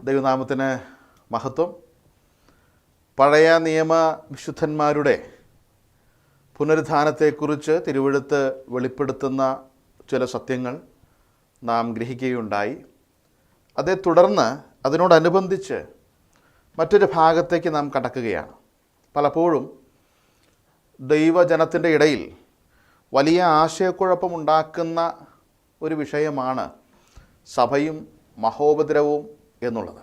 ദൈവനാമത്തിന് മഹത്വം. പഴയ നിയമ വിശുദ്ധന്മാരുടെ പുനരുത്ഥാനത്തെക്കുറിച്ച് തിരുവെഴുത്ത് വെളിപ്പെടുത്തുന്ന ചില സത്യങ്ങൾ നാം ഗ്രഹിക്കുകയുണ്ടായി. അതേ തുടർന്ന് അതിനോടനുബന്ധിച്ച് മറ്റൊരു ഭാഗത്തേക്ക് നാം കടക്കുകയാണ്. പലപ്പോഴും ദൈവജനത്തിൻ്റെ ഇടയിൽ വലിയ ആശയക്കുഴപ്പമുണ്ടാക്കുന്ന ഒരു വിഷയമാണ് സഭയും മഹോപദ്രവവും എന്നുള്ളത്.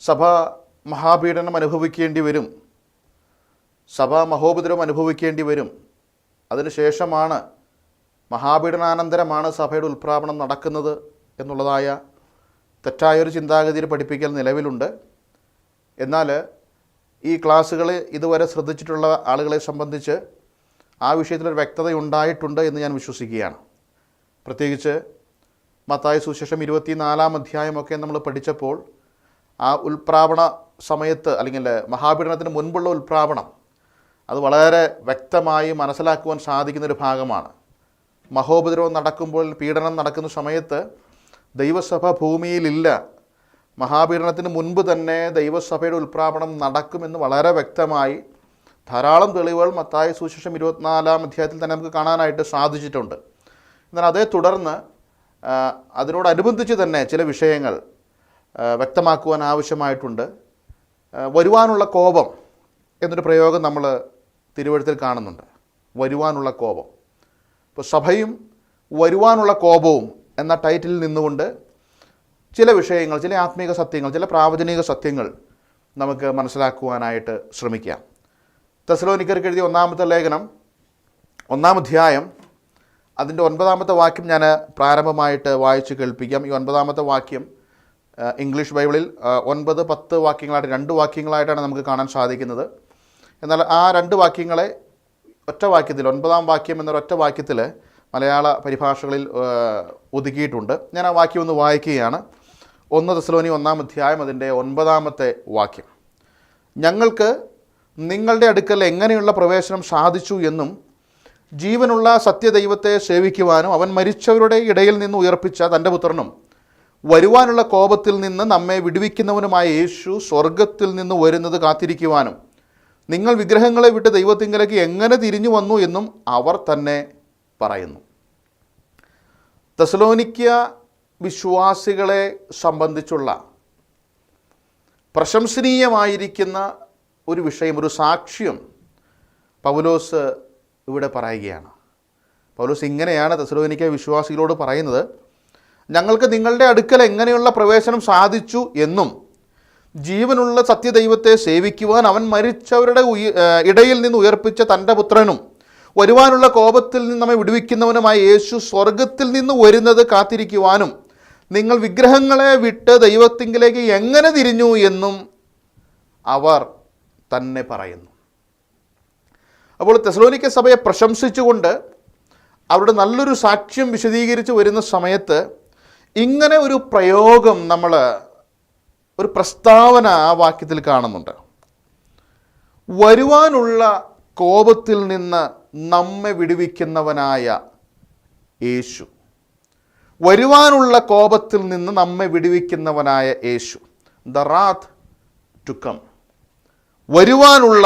സഭ മഹാപീഡനം അനുഭവിക്കേണ്ടി വരും, സഭ മഹോപദ്രവം അനുഭവിക്കേണ്ടി വരും. അതിനുശേഷമാണ്, മഹാപീഡനാനന്തരമാണ് സഭയുടെ ഉൽപ്രാപണം നടക്കുന്നത് എന്നുള്ളതായ തെറ്റായൊരു ചിന്താഗതിയിൽ പഠിപ്പിക്കൽ നിലവിലുണ്ട്. എന്നാൽ ഈ ക്ലാസ്സുകൾ ഇതുവരെ ശ്രദ്ധിച്ചിട്ടുള്ള ആളുകളെ സംബന്ധിച്ച് ആ വിഷയത്തിലൊരു വ്യക്തത ഉണ്ടായിട്ടുണ്ട് എന്ന് ഞാൻ വിശ്വസിക്കുകയാണ്. പ്രത്യേകിച്ച് മത്തായി സുവിശേഷം 24-ാം അധ്യായമൊക്കെ നമ്മൾ പഠിച്ചപ്പോൾ ആ ഉൽപ്രാപണ സമയത്ത് അല്ലെങ്കിൽ മഹാപീഡനത്തിന് മുൻപുള്ള ഉൽപ്രാപണം അത് വളരെ വ്യക്തമായി മനസ്സിലാക്കുവാൻ സാധിക്കുന്നൊരു ഭാഗമാണ്. മഹോപദ്രവം നടക്കുമ്പോൾ, പീഡനം നടക്കുന്ന സമയത്ത് ദൈവസഭ ഭൂമിയിലില്ല. മഹാപീഡനത്തിന് മുൻപ് തന്നെ ദൈവസഭയുടെ ഉൽപ്രാപണം നടക്കുമെന്ന് വളരെ വ്യക്തമായി ധാരാളം തെളിവുകൾ മത്തായി സുവിശേഷം 24-ാം അധ്യായത്തിൽ തന്നെ നമുക്ക് കാണാനായിട്ട് സാധിച്ചിട്ടുണ്ട്. എന്നാൽ അതേ തുടർന്ന് അതിനോടനുബന്ധിച്ച് തന്നെ ചില വിഷയങ്ങൾ വ്യക്തമാക്കുവാൻ ആവശ്യമായിട്ടുണ്ട്. വരുവാനുള്ള കോപം എന്നൊരു പ്രയോഗം നമ്മൾ തിരുവെഴുത്തിൽ കാണുന്നുണ്ട്. വരുവാനുള്ള കോപം. ഇപ്പോൾ സഭയും വരുവാനുള്ള കോപവും എന്ന ടൈറ്റിലിൽ നിന്നുകൊണ്ട് ചില വിഷയങ്ങൾ, ചില ആത്മീക സത്യങ്ങൾ, ചില പ്രാവചനിക സത്യങ്ങൾ നമുക്ക് മനസ്സിലാക്കുവാനായിട്ട് ശ്രമിക്കാം. തെസ്സലോനിക്കർക്ക് എഴുതിയ 1-ാമത്തെ ലേഖനം 1-ാം അധ്യായം അതിൻ്റെ 9-ാമത്തെ വാക്യം ഞാൻ പ്രാരംഭമായിട്ട് വായിച്ച് കേൾപ്പിക്കാം. ഈ 9-ാമത്തെ വാക്യം ഇംഗ്ലീഷ് ബൈബിളിൽ 9, 10 വാക്യങ്ങളായിട്ട് 2 വാക്യങ്ങളായിട്ടാണ് നമുക്ക് കാണാൻ സാധിക്കുന്നത്. എന്നാൽ ആ 2 വാക്യങ്ങളെ ഒറ്റ വാക്യത്തിൽ, 9-ാം വാക്യം എന്നൊരൊറ്റ വാക്യത്തിൽ മലയാള പരിഭാഷകളിൽ ഒതുക്കിയിട്ടുണ്ട്. ഞാൻ ആ വാക്യം ഒന്ന് വായിക്കുകയാണ്. 1 തെസ്സലോനി 1-ാം അധ്യായം അതിൻ്റെ 9-ാമത്തെ വാക്യം. ഞങ്ങൾക്ക് നിങ്ങളുടെ അടുക്കൽ എങ്ങനെയുള്ള പ്രവേശനം സാധിച്ചു എന്നും ജീവനുള്ള സത്യദൈവത്തെ സേവിക്കുവാനും അവൻ മരിച്ചവരുടെ ഇടയിൽ നിന്ന് ഉയർപ്പിച്ച തൻ്റെ പുത്രനും വരുവാനുള്ള കോപത്തിൽ നിന്ന് നമ്മെ വിടുവിക്കുന്നവനുമായ യേശു സ്വർഗത്തിൽ നിന്ന് വരുന്നത് കാത്തിരിക്കുവാനും നിങ്ങൾ വിഗ്രഹങ്ങളെ വിട്ട് ദൈവത്തിങ്കലേക്ക് എങ്ങനെ തിരിഞ്ഞു വന്നു എന്നും അവർ തന്നെ പറയുന്നു. തെസ്സലോനിക്യ വിശ്വാസികളെ സംബന്ധിച്ചുള്ള പ്രശംസനീയമായിരിക്കുന്ന ഒരു വിഷയം, ഒരു സാക്ഷ്യം പൗലോസ് ഇവിടെ പറയുകയാണ്. പൗലോസ് ഇങ്ങനെയാണ് തെസ്സലോനിക്യ വിശ്വാസികളോട് പറയുന്നത്: ഞങ്ങൾക്ക് നിങ്ങളുടെ അടുക്കൽ എങ്ങനെയുള്ള പ്രവേശനം സാധിച്ചു എന്നും ജീവനുള്ള സത്യദൈവത്തെ സേവിക്കുവാൻ അവൻ മരിച്ചവരുടെ ഇടയിൽ നിന്ന് ഉയർപ്പിച്ച തൻ്റെ പുത്രനും വരുവാനുള്ള കോപത്തിൽ നിന്ന് നമ്മെ വിടുവിക്കുന്നവനുമായ യേശു സ്വർഗത്തിൽ നിന്ന് വരുന്നത് കാത്തിരിക്കുവാനും നിങ്ങൾ വിഗ്രഹങ്ങളെ വിട്ട് ദൈവത്തിങ്കിലേക്ക് എങ്ങനെ തിരിഞ്ഞു എന്നും അവർ തന്നെ പറയുന്നു. അപ്പോൾ തെസ്സലോനിക്യ സഭയെ പ്രശംസിച്ചുകൊണ്ട് അവരുടെ നല്ലൊരു സാക്ഷ്യം വിശദീകരിച്ച് വരുന്ന സമയത്ത് ഇങ്ങനെ ഒരു പ്രയോഗം, നമ്മൾ ഒരു പ്രസ്താവന ആ വാക്യത്തിൽ കാണുന്നുണ്ട്. വരുവാനുള്ള കോപത്തിൽ നിന്ന് നമ്മെ വിടുവിക്കുന്നവനായ യേശു. വരുവാനുള്ള കോപത്തിൽ നിന്ന് നമ്മെ വിടുവിക്കുന്നവനായ Yesu. The wrath to come. വരുവാനുള്ള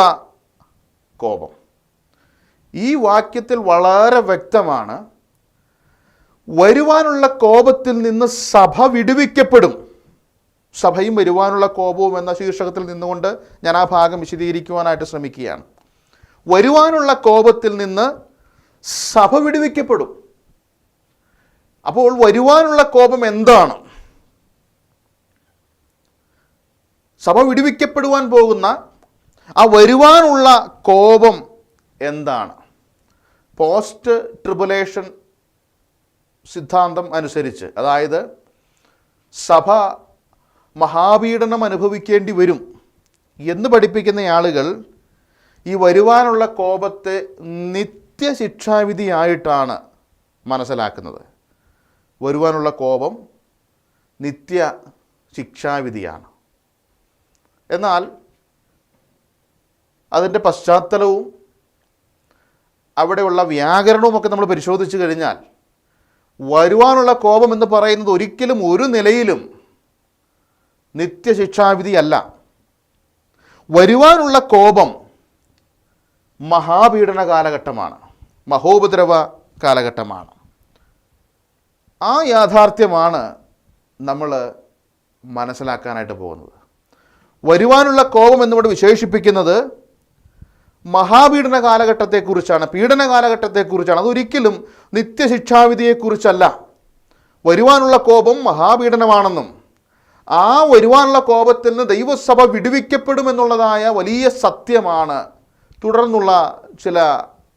കോപം. ഈ വാക്യത്തിൽ വളരെ വ്യക്തമാണ്, വരുവാനുള്ള കോപത്തിൽ നിന്ന് സഭ വിടുവിക്കപ്പെടും. സഭയും വരുവാനുള്ള കോപവും എന്ന ശീർഷകത്തിൽ നിന്നുകൊണ്ട് ഞാൻ ആ ഭാഗം വിശദീകരിക്കുവാനായിട്ട് ശ്രമിക്കുകയാണ്. വരുവാനുള്ള കോപത്തിൽ നിന്ന് സഭ വിടുവിക്കപ്പെടും. അപ്പോൾ വരുവാനുള്ള കോപം എന്താണ്? സഭ വിടുവിക്കപ്പെടുവാൻ പോകുന്ന ആ വരുവാനുള്ള കോപം എന്താണ്? പോസ്റ്റ് ട്രിബുലേഷൻ സിദ്ധാന്തം അനുസരിച്ച്, അതായത് സഭ മഹാപീഡനം അനുഭവിക്കേണ്ടി വരും എന്ന് പഠിപ്പിക്കുന്ന ആളുകൾ ഈ വരുവാനുള്ള കോപത്തെ നിത്യശിക്ഷാവിധിയായിട്ടാണ് മനസ്സിലാക്കുന്നത്. വരുവാനുള്ള കോപം നിത്യ ശിക്ഷാവിധിയാണ്. എന്നാൽ അതിൻ്റെ പശ്ചാത്തലവും അവിടെയുള്ള വ്യാകരണവുമൊക്കെ നമ്മൾ പരിശോധിച്ച് കഴിഞ്ഞാൽ വരുവാനുള്ള കോപം എന്ന് പറയുന്നത് ഒരിക്കലും ഒരു നിലയിലും നിത്യശിക്ഷാവിധിയല്ല. വരുവാനുള്ള കോപം മഹാപീഡന കാലഘട്ടമാണ്, മഹോപദ്രവ കാലഘട്ടമാണ്. ആ യാഥാർത്ഥ്യമാണ് നമ്മൾ മനസ്സിലാക്കാനായിട്ട് പോകുന്നത്. വരുവാനുള്ള കോപം എന്നിവിടെ വിശേഷിപ്പിക്കുന്നത് മഹാപീഡന കാലഘട്ടത്തെക്കുറിച്ചാണ്, പീഡന കാലഘട്ടത്തെക്കുറിച്ചാണ്. അതൊരിക്കലും നിത്യശിക്ഷാവിധിയെക്കുറിച്ചല്ല. വരുവാനുള്ള കോപം മഹാപീഡനമാണെന്നും ആ വരുവാനുള്ള കോപത്തിൽ നിന്ന് ദൈവസഭ വിടുവിക്കപ്പെടുമെന്നുള്ളതായ വലിയ സത്യമാണ് തുടർന്നുള്ള ചില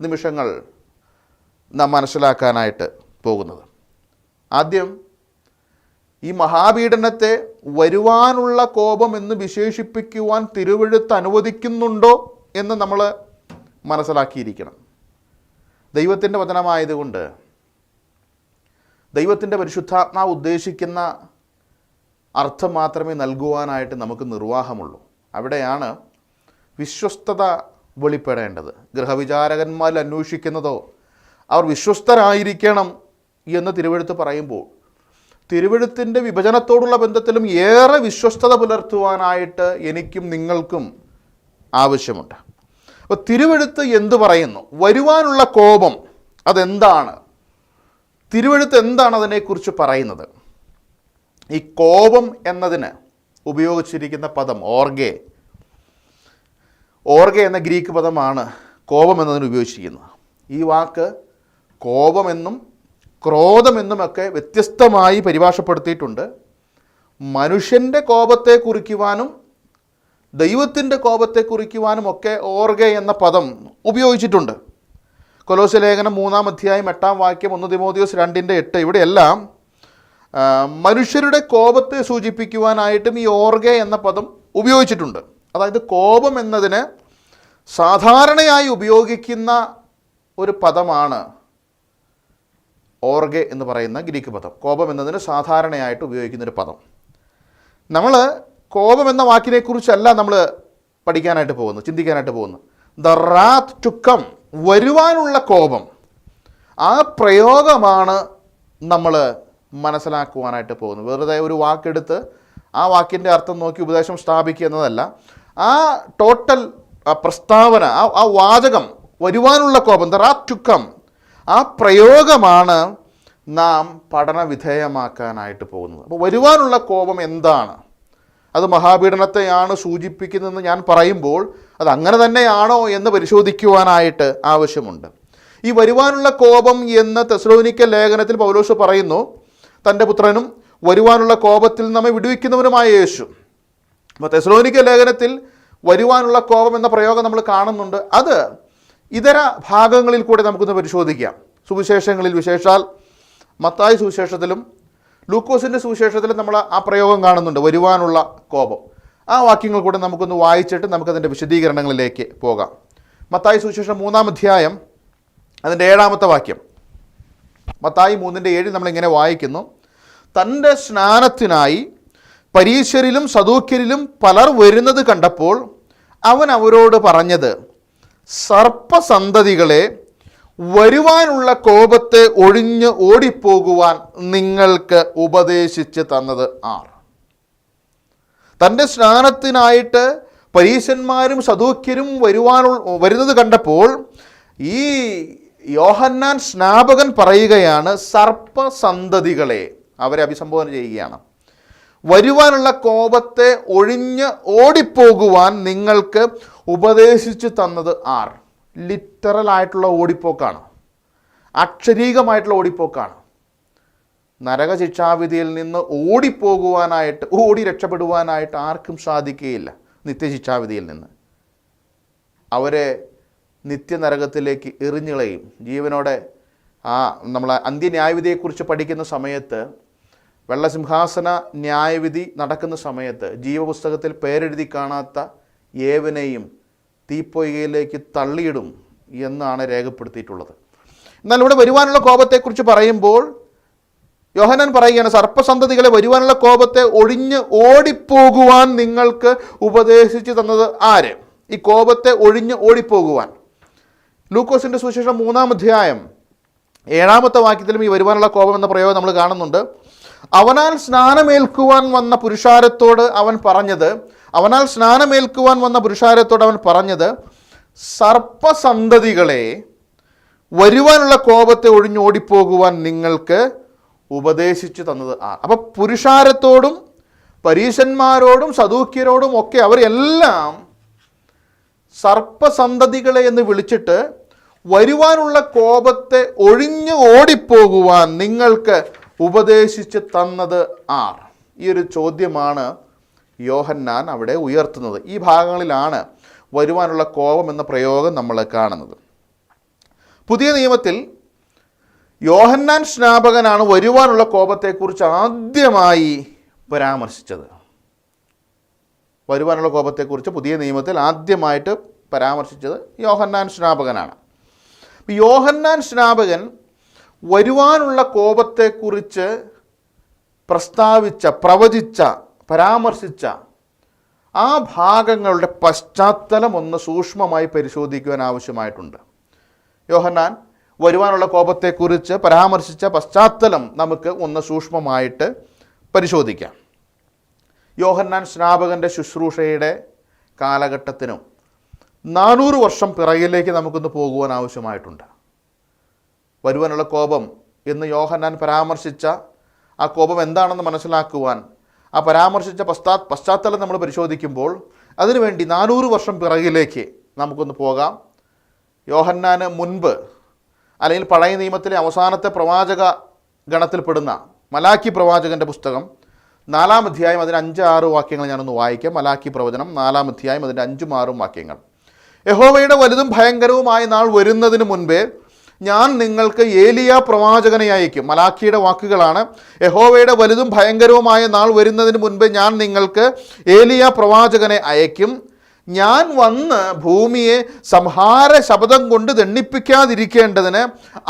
നിമിഷങ്ങൾ നാം മനസ്സിലാക്കാനായിട്ട് പോകുന്നത്. ആദ്യം ഈ മഹാപീഡനത്തെ വരുവാനുള്ള കോപം എന്ന് വിശേഷിപ്പിക്കുവാൻ തിരുവെഴുത്ത് അനുവദിക്കുന്നുണ്ടോ എന്ന് നമ്മൾ മനസ്സിലാക്കിയിരിക്കണം. ദൈവത്തിൻ്റെ വചനമായതുകൊണ്ട് ദൈവത്തിൻ്റെ പരിശുദ്ധാത്മാവ് ഉദ്ദേശിക്കുന്ന അർത്ഥം മാത്രമേ നൽകുവാനായിട്ട് നമുക്ക് നിർവാഹമുള്ളൂ. അവിടെയാണ് വിശ്വസ്തത വെളിപ്പെടേണ്ടത്. ഗൃഹവിചാരകന്മാരിൽ അന്വേഷിക്കുന്നതോ അവർ വിശ്വസ്തരായിരിക്കണം എന്ന് തിരുവെഴുത്ത് പറയുമ്പോൾ തിരുവെഴുത്തിൻ്റെ വിഭജനത്തോടുള്ള ബന്ധത്തിലും ഏറെ വിശ്വസ്തത പുലർത്തുവാനായിട്ട് എനിക്കും നിങ്ങൾക്കും ആവശ്യമുണ്ട്. അപ്പോൾ തിരുവെഴുത്ത് എന്ത് പറയുന്നു? വരുവാനുള്ള കോപം അതെന്താണ്? തിരുവെഴുത്ത് എന്താണ് അതിനെക്കുറിച്ച് പറയുന്നത്? ഈ കോപം എന്നതിന് ഉപയോഗിച്ചിരിക്കുന്ന പദം ഓർഗെ എന്ന ഗ്രീക്ക് പദമാണ് കോപം എന്നതിന് ഉപയോഗിച്ചിരിക്കുന്നത്. ഈ വാക്ക് കോപമെന്നും ക്രോധമെന്നുമൊക്കെ വ്യത്യസ്തമായി പരിഭാഷപ്പെടുത്തിയിട്ടുണ്ട്. മനുഷ്യൻ്റെ കോപത്തെ കുറിക്കുവാനും ദൈവത്തിൻ്റെ കോപത്തെ കുറിക്കുവാനും ഒക്കെ ഓർഗെ എന്ന പദം ഉപയോഗിച്ചിട്ടുണ്ട്. കൊലോസ്യ ലേഖനം 3-ാം അധ്യായം 8-ാം വാക്യം, 1 തിമോഥെയോസ് 2:8 ഇവിടെയെല്ലാം മനുഷ്യരുടെ കോപത്തെ സൂചിപ്പിക്കുവാനായിട്ടും ഈ ഓർഗെ എന്ന പദം ഉപയോഗിച്ചിട്ടുണ്ട്. അതായത് കോപം എന്നതിന് സാധാരണയായി ഉപയോഗിക്കുന്ന ഒരു പദമാണ് ഓർഗെ എന്ന് പറയുന്ന ഗ്രീക്ക് പദം. കോപം എന്നതിന് സാധാരണയായിട്ട് ഉപയോഗിക്കുന്നൊരു പദം. നമ്മൾ കോപം എന്ന വാക്കിനെക്കുറിച്ചല്ല നമ്മൾ പഠിക്കാനായിട്ട് പോകുന്നു, ചിന്തിക്കാനായിട്ട് പോകുന്നു. ദ റാത്ത് ടു കം, വരുവാനുള്ള കോപം, ആ പ്രയോഗമാണ് നമ്മൾ മനസ്സിലാക്കുവാനായിട്ട് പോകുന്നത്. വെറുതെ ഒരു വാക്കെടുത്ത് ആ വാക്കിൻ്റെ അർത്ഥം നോക്കി ഉപദേശം സ്ഥാപിക്കുക എന്നതല്ല. ആ ടോട്ടൽ പ്രസ്താവന, ആ വാചകം, വരുവാനുള്ള കോപം, ദ റാത്ത് ടു കം, ആ പ്രയോഗമാണ് നാം പഠന വിധേയമാക്കാനായിട്ട് പോകുന്നത്. അപ്പോൾ വരുവാനുള്ള കോപം എന്താണ്? അത് മഹാപീഡനത്തെയാണ് സൂചിപ്പിക്കുന്നതെന്ന് ഞാൻ പറയുമ്പോൾ അത് അങ്ങനെ തന്നെയാണോ എന്ന് പരിശോധിക്കുവാനായിട്ട് ആവശ്യമുണ്ട്. ഈ വരുവാനുള്ള കോപം എന്ന് തെസ്സലോനിക്ക ലേഖനത്തിൽ പൗലോസ് പറയുന്നു, തൻ്റെ പുത്രനും വരുവാനുള്ള കോപത്തിൽ നമ്മെ വിടുവിക്കുന്നവനുമായ യേശു. അപ്പോൾ തെസ്സലോനിക്ക ലേഖനത്തിൽ വരുവാനുള്ള കോപം എന്ന പ്രയോഗം നമ്മൾ കാണുന്നുണ്ട്. അത് ഇതര ഭാഗങ്ങളിൽ കൂടെ നമുക്കൊന്ന് പരിശോധിക്കാം. സുവിശേഷങ്ങളിൽ, വിശേഷാൽ മത്തായി സുവിശേഷത്തിലും ലൂക്കോസിൻ്റെ സുവിശേഷത്തിലും നമ്മൾ ആ പ്രയോഗം കാണുന്നുണ്ട്, വരുവാനുള്ള കോപം. ആ വാക്യങ്ങൾ കൂടെ നമുക്കൊന്ന് വായിച്ചിട്ട് നമുക്കതിൻ്റെ വിശദീകരണങ്ങളിലേക്ക് പോകാം. മത്തായി സുവിശേഷം 3-ാം അധ്യായം അതിൻ്റെ 7-ാമത്തെ വാക്യം. മത്തായി 3:7 നമ്മളിങ്ങനെ വായിക്കുന്നു, തൻ്റെ സ്നാനത്തിനായി പരീശരിലും സദൂക്യരിലും പലർ വരുന്നത് കണ്ടപ്പോൾ അവൻ അവരോട് പറഞ്ഞത്, സർപ്പസന്തതികളെ, വരുവാനുള്ള കോപത്തെ ഒഴിഞ്ഞ് ഓടിപ്പോകുവാൻ നിങ്ങൾക്ക് ഉപദേശിച്ച് തന്നത് ആർ? തൻ്റെ സ്നാനത്തിനായിട്ട് പരീശന്മാരും സദൂക്യരും വരുന്നത് കണ്ടപ്പോൾ ഈ യോഹന്നാൻ സ്നാപകൻ പറയുകയാണ്, സർപ്പസന്തതികളെ, അവരെ അഭിസംബോധന ചെയ്യുകയാണ്. വരുവാനുള്ള കോപത്തെ ഒഴിഞ്ഞ് ഓടിപ്പോകുവാൻ നിങ്ങൾക്ക് ഉപദേശിച്ചു തന്നത് ആർ? ലിറ്ററലായിട്ടുള്ള ഓടിപ്പോക്കാണ്, അക്ഷരീകമായിട്ടുള്ള ഓടിപ്പോക്കാണ്. നരകശിക്ഷാവിധിയിൽ നിന്ന് ഓടിപ്പോകുവാനായിട്ട്, ഓടി രക്ഷപ്പെടുവാനായിട്ട് ആർക്കും സാധിക്കുകയില്ല. നിത്യശിക്ഷാവിധിയിൽ നിന്ന് അവരെ നിത്യനരകത്തിലേക്ക് എറിഞ്ഞുകളയും. ജീവനോടെ നമ്മൾ അന്ത്യന്യായവിധിയെക്കുറിച്ച് പഠിക്കുന്ന സമയത്ത്, വെള്ളസിംഹാസന ന്യായവിധി നടക്കുന്ന സമയത്ത് ജീവപുസ്തകത്തിൽ പേരെഴുതി കാണാത്ത ഏവനെയും തീപ്പൊയ്കയിലേക്ക് തള്ളിയിടും എന്നാണ് രേഖപ്പെടുത്തിയിട്ടുള്ളത്. എന്നാൽ ഇവിടെ വരുവാനുള്ള കോപത്തെക്കുറിച്ച് പറയുമ്പോൾ യോഹന്നാൻ പറയുകയാണ്, സർപ്പസന്തതികളെ, വരുവാനുള്ള കോപത്തെ ഒഴിഞ്ഞ് ഓടിപ്പോകുവാൻ നിങ്ങൾക്ക് ഉപദേശിച്ചു തന്നത് ആര്? ഈ കോപത്തെ ഒഴിഞ്ഞ് ഓടിപ്പോകുവാൻ. ലൂക്കോസിൻ്റെ സുവിശേഷം 3-ാം അധ്യായം 7-ാമത്തെ വാക്യത്തിലും ഈ വരുവാനുള്ള കോപം എന്ന പ്രയോഗം നമ്മൾ കാണുന്നുണ്ട്. അവനാൽ സ്നാനമേൽക്കുവാൻ വന്ന പുരുഷാരത്തോട് അവൻ പറഞ്ഞത് സർപ്പസന്തതികളെ, വരുവാനുള്ള കോപത്തെ ഒഴിഞ്ഞോടിപ്പോകുവാൻ നിങ്ങൾക്ക് ഉപദേശിച്ചു തന്നത് ആർ? അപ്പം പുരുഷാരത്തോടും പരീശന്മാരോടും സദൂക്യരോടും ഒക്കെ അവരെല്ലാം സർപ്പസന്തതികളെ എന്ന് വിളിച്ചിട്ട് വരുവാനുള്ള കോപത്തെ ഒഴിഞ്ഞു ഓടിപ്പോകുവാൻ നിങ്ങൾക്ക് ഉപദേശിച്ച് തന്നത് ആർ? ഈ ഒരു ചോദ്യമാണ് യോഹന്നാൻ അവിടെ ഉയർത്തുന്നത്. ഈ ഭാഗങ്ങളിലാണ് വരുവാനുള്ള കോപം എന്ന പ്രയോഗം നമ്മൾ കാണുന്നത്. പുതിയ നിയമത്തിൽ യോഹന്നാൻ സ്നാപകനാണ് വരുവാനുള്ള കോപത്തെക്കുറിച്ച് ആദ്യമായി പരാമർശിച്ചത്. വരുവാനുള്ള കോപത്തെക്കുറിച്ച് പുതിയ നിയമത്തിൽ ആദ്യമായിട്ട് പരാമർശിച്ചത് യോഹന്നാൻ സ്നാപകനാണ്. യോഹന്നാൻ സ്നാപകൻ വരുവാനുള്ള കോപത്തെക്കുറിച്ച് പരാമർശിച്ച ആ ഭാഗങ്ങളുടെ പശ്ചാത്തലം ഒന്ന് സൂക്ഷ്മമായി പരിശോധിക്കുവാൻ ആവശ്യമായിട്ടുണ്ട്. യോഹന്നാൻ വരുവാനുള്ള കോപത്തെക്കുറിച്ച് പരാമർശിച്ച പശ്ചാത്തലം നമുക്ക് ഒന്ന് സൂക്ഷ്മമായിട്ട് പരിശോധിക്കാം. യോഹന്നാൻ സ്നാപകൻ്റെ ശുശ്രൂഷയുടെ കാലഘട്ടത്തിനും 400 വർഷം പിറകിലേക്ക് നമുക്കൊന്ന് പോകുവാൻ ആവശ്യമായിട്ടുണ്ട്. വരുവാനുള്ള കോപം എന്ന് യോഹന്നാൻ പരാമർശിച്ച ആ കോപം എന്താണെന്ന് മനസ്സിലാക്കുവാൻ ആ പരാമർശിച്ച പശ്ചാത്തലം നമ്മൾ പരിശോധിക്കുമ്പോൾ അതിനുവേണ്ടി 400 വർഷം പിറകിലേക്ക് നമുക്കൊന്ന് പോകാം. യോഹന്നാന് മുൻപ്, അല്ലെങ്കിൽ പഴയ നിയമത്തിലെ അവസാനത്തെ പ്രവാചക ഗണത്തിൽപ്പെടുന്ന മലാക്കി പ്രവാചകൻ്റെ പുസ്തകം 4-ാം അധ്യായം അതിന് 5-6 വാക്യങ്ങൾ ഞാനൊന്ന് വായിക്കാം. മലാക്കി പ്രവചനം 4-ാം അധ്യായം അതിൻ്റെ 5-6 വാക്യങ്ങൾ. യഹോവയുടെ വലുതും ഭയങ്കരവുമായ നാൾ വരുന്നതിന് മുൻപേ ഞാൻ നിങ്ങൾക്ക് ഏലിയ പ്രവാചകനെ അയക്കും. മലാക്കിയുടെ വാക്കുകളാണ്. യഹോവയുടെ വലുതും ഭയങ്കരവുമായ നാൾ വരുന്നതിന് മുൻപേ ഞാൻ നിങ്ങൾക്ക് ഏലിയ പ്രവാചകനെ അയക്കും. ഞാൻ വന്ന് ഭൂമിയെ സംഹാര ശബ്ദം കൊണ്ട് ദണ്ഡിപ്പിക്കാതിരിക്കേണ്ടതിന്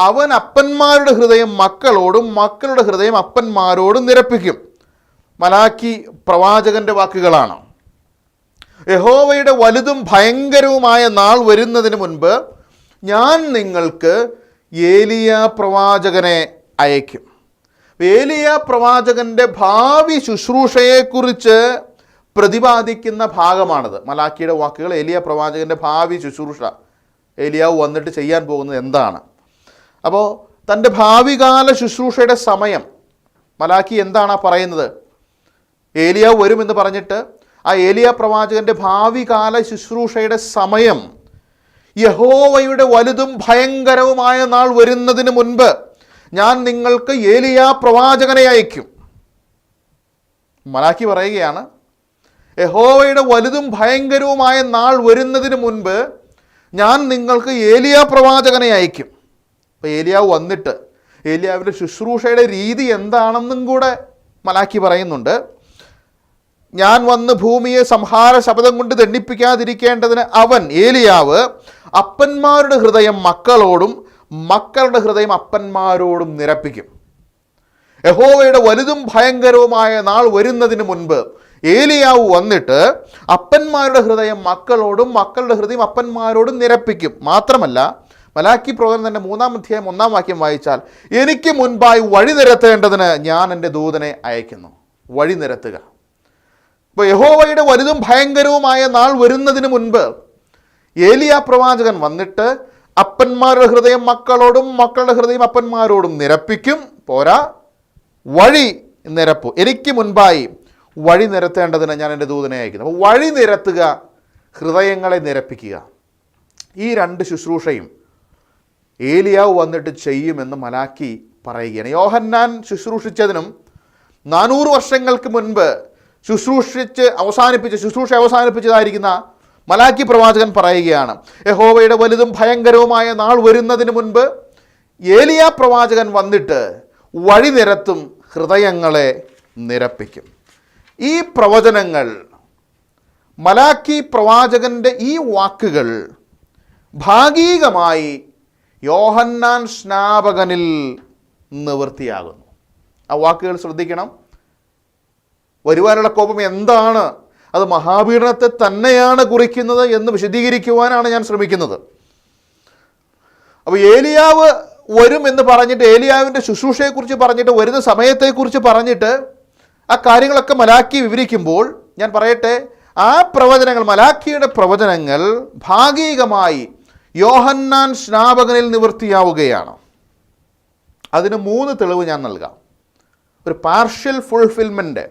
അവൻ അപ്പന്മാരുടെ ഹൃദയം മക്കളോടും മക്കളുടെ ഹൃദയം അപ്പന്മാരോടും നിരപ്പിക്കും. മലാക്കി പ്രവാചകന്റെ വാക്കുകളാണ്. യഹോവയുടെ വലുതും ഭയങ്കരവുമായ നാൾ വരുന്നതിന് മുൻപ് ഞാൻ നിങ്ങൾക്ക് ഏലിയ പ്രവാചകനെ അയക്കും. ഏലിയ പ്രവാചകന്റെ ഭാവി ശുശ്രൂഷയെക്കുറിച്ച് പ്രതിപാദിക്കുന്ന ഭാഗമാണത്. മലാക്കിയുടെ വാക്കുകൾ ഏലിയ പ്രവാചകന്റെ ഭാവി ശുശ്രൂഷ, ഏലിയാവ് വന്നിട്ട് ചെയ്യാൻ പോകുന്നത് എന്താണ്. അപ്പോൾ തൻ്റെ ഭാവികാല ശുശ്രൂഷയുടെ സമയം മലാക്കി എന്താണ് പറയുന്നത്? ഏലിയാവ് വരുമെന്ന് പറഞ്ഞിട്ട് ആ ഏലിയ പ്രവാചകന്റെ ഭാവികാല ശുശ്രൂഷയുടെ സമയം യഹോവയുടെ വലുതും ഭയങ്കരവുമായ നാൾ വരുന്നതിന് മുൻപ് ഞാൻ നിങ്ങൾക്ക് ഏലിയ പ്രവാചകനെ അയക്കും. മലാക്കി പറയുകയാണ്, യഹോവയുടെ വലുതും ഭയങ്കരവുമായ നാൾ വരുന്നതിന് മുൻപ് ഞാൻ നിങ്ങൾക്ക് ഏലിയ പ്രവാചകനെ അയക്കും. അപ്പോൾ ഏലിയാവ് വന്നിട്ട് ഏലിയാവിൻ്റെ ശുശ്രൂഷയുടെ രീതി എന്താണെന്നും കൂടെ മലാക്കി പറയുന്നുണ്ട്. ഞാൻ വന്ന് ഭൂമിയെ സംഹാര ശബ്ദം കൊണ്ട് ദണ്ഡിപ്പിക്കാതിരിക്കേണ്ടതിന് അവൻ ഏലിയാവ് അപ്പന്മാരുടെ ഹൃദയം മക്കളോടും മക്കളുടെ ഹൃദയം അപ്പന്മാരോടും നിരപ്പിക്കും. യഹോവയുടെ വലുതും ഭയങ്കരവുമായ നാൾ വരുന്നതിന് മുൻപ് ഏലിയാവ് വന്നിട്ട് അപ്പന്മാരുടെ ഹൃദയം മക്കളോടും മക്കളുടെ ഹൃദയം അപ്പന്മാരോടും നിരപ്പിക്കും. മാത്രമല്ല, മലാക്കി പ്രവചനം തന്നെ 3-ാം അധ്യായം 1-ാം വാക്യം വായിച്ചാൽ, എനിക്ക് മുൻപായി വഴി നിരത്തേണ്ടതിന് ഞാൻ എൻ്റെ ദൂതനെ അയക്കുന്നു. വഴി നിരത്തുക. ഇപ്പോൾ യഹോവയുടെ വലുതും ഭയങ്കരവുമായ നാൾ വരുന്നതിന് മുൻപ് ഏലിയ പ്രവാചകൻ വന്നിട്ട് അപ്പന്മാരുടെ ഹൃദയം മക്കളോടും മക്കളുടെ ഹൃദയം അപ്പന്മാരോടും നിരപ്പിക്കും. പോരാ, വഴി നിരപ്പു. എനിക്ക് മുൻപായി വഴി നിരത്തേണ്ടതിന് ഞാൻ എൻ്റെ ദൂതനെ അയക്കുന്നു. അപ്പോൾ വഴി നിരത്തുക, ഹൃദയങ്ങളെ നിരപ്പിക്കുക, ഈ 2 ശുശ്രൂഷയും ഏലിയാവ് വന്നിട്ട് ചെയ്യുമെന്ന് മലാക്കി പറയുകയാണ്. യോഹന്നാൻ ശുശ്രൂഷ വർഷങ്ങൾക്ക് മുൻപ് ശുശ്രൂഷ അവസാനിപ്പിച്ചതായിരിക്കുന്ന മലാക്കി പ്രവാചകൻ പറയുകയാണ്, യഹോവയുടെ വലുതും ഭയങ്കരവുമായ നാൾ വരുന്നതിന് മുൻപ് ഏലിയ പ്രവാചകൻ വന്നിട്ട് വഴി നിരത്തും, ഹൃദയങ്ങളെ നിരപ്പിക്കും. ഈ പ്രവചനങ്ങൾ, മലാക്കി പ്രവാചകന്റെ ഈ വാക്കുകൾ ഭാഗികമായി യോഹന്നാൻ സ്നാപകനിൽ നിവൃത്തിയാകുന്നു. ആ വാക്കുകൾ ശ്രദ്ധിക്കണം. വരുവാനുള്ള കോപം എന്താണ്, അത് മഹാപീഡനത്തെ തന്നെയാണ് കുറിക്കുന്നത് എന്ന് വിശദീകരിക്കുവാനാണ് ഞാൻ ശ്രമിക്കുന്നത്. അപ്പോൾ ഏലിയാവ് വരും എന്ന് പറഞ്ഞിട്ട്, ഏലിയാവിൻ്റെ ശുശ്രൂഷയെക്കുറിച്ച് പറഞ്ഞിട്ട്, വരുന്ന സമയത്തെക്കുറിച്ച് പറഞ്ഞിട്ട് ആ കാര്യങ്ങളൊക്കെ മലാക്കി വിവരിക്കുമ്പോൾ, ഞാൻ പറയട്ടെ, ആ പ്രവചനങ്ങൾ, മലാക്കിയുടെ പ്രവചനങ്ങൾ ഭാഗികമായി യോഹന്നാൻ സ്നാപകനിൽ നിവൃത്തിയാവുകയാണ്. അതിന് 3 തെളിവ് ഞാൻ നൽകാം. ഒരു പാർഷ്യൽ ഫുൾഫിൽമെൻ്റ്